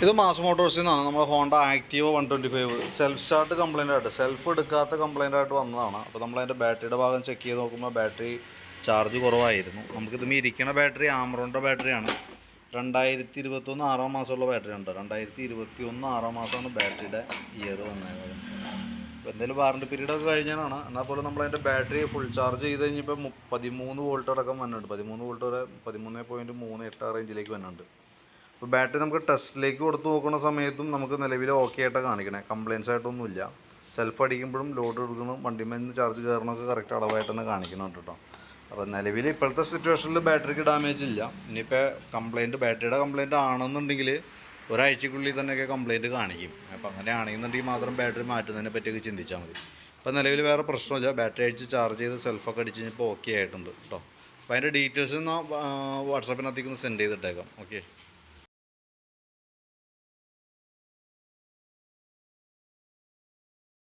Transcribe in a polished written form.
ഇത് മാസ് മോട്ടോഴ്സിൽ നിന്നാണ് നമ്മുടെ Honda Activa 125 self start complaint ആയിട്ട് സെൽഫ് എടുക്കാത്ത കംപ്ലൈൻ്റ് ആയിട്ട് വന്നതാണ്. അപ്പോൾ നമ്മളതിൻ്റെ ബാറ്ററിയുടെ ഭാഗം ചെക്ക് ചെയ്ത് നോക്കുമ്പോൾ ബാറ്ററി ചാർജ് കുറവായിരുന്നു. നമുക്കിതും ഇരിക്കുന്ന ബാറ്ററി ആമറോണിൻ്റെ ബാറ്ററിയാണ്. 2021 6 മാസമുള്ള ബാറ്ററി ഉണ്ട്. 2021 6 മാസമാണ് ബാറ്ററിയുടെ ഇയർ വന്നത്. അപ്പോൾ എന്തെങ്കിലും വാറണ്ടി പീരീഡ് ഒക്കെ കഴിഞ്ഞാണ്. എന്നാൽ പോലും നമ്മളതിൻ്റെ ബാറ്ററി ഫുൾ ചാർജ് ചെയ്ത് കഴിഞ്ഞപ്പോൾ 13 വോൾട്ട് അടക്കം വന്നിട്ടുണ്ട്. 13 വോൾട്ട് വരെ 13.38 റേഞ്ചിലേക്ക് വന്നിട്ടുണ്ട്. അപ്പോൾ ബാറ്ററി നമുക്ക് ടെസ്റ്റിലേക്ക് കൊടുത്ത് നോക്കുന്ന സമയത്തും നമുക്ക് നിലവിൽ ഓക്കെ ആയിട്ടാണ് കാണിക്കണേ. കംപ്ലയിൻസ് ആയിട്ടൊന്നുമില്ല. സെൽഫ് അടിക്കുമ്പോഴും ലോഡ് എടുക്കണം, വണ്ടിമേൽ നിന്ന് ചാർജ് കയറണമൊക്കെ കറക്റ്റ് അളവായിട്ട് തന്നെ കാണിക്കുന്നുണ്ട് കേട്ടോ. അപ്പോൾ നിലവിൽ ഇപ്പോഴത്തെ സിറ്റുവേഷനിൽ ബാറ്ററിക്ക് ഡാമേജ് ഇല്ല. ഇനിയിപ്പോൾ ബാറ്ററിയുടെ കംപ്ലയിൻ്റ് ആണെന്നുണ്ടെങ്കിൽ ഒരാഴ്ചക്കുള്ളിൽ തന്നെയൊക്കെ കംപ്ലയിൻറ്റ് കാണിക്കും. അപ്പോൾ അങ്ങനെ ആണെന്നുണ്ടെങ്കിൽ മാത്രം ബാറ്ററി മാറ്റുന്നതിനെ പറ്റിയൊക്കെ ചിന്തിച്ചാൽ മതി. അപ്പോൾ നിലവിൽ വേറെ പ്രശ്നമില്ല. ബാറ്ററി അടിച്ച് ചാർജ് ചെയ്ത് സെൽഫൊക്കെ അടിച്ച് കഴിഞ്ഞപ്പോൾ ഓക്കെ ആയിട്ടുണ്ട് കേട്ടോ. അപ്പോൾ അതിൻ്റെ ഡീറ്റെയിൽസ് വാട്സാപ്പിനകത്തേക്ക് ഒന്ന് സെൻഡ് ചെയ്തിട്ടേക്കാം. ഓക്കെ.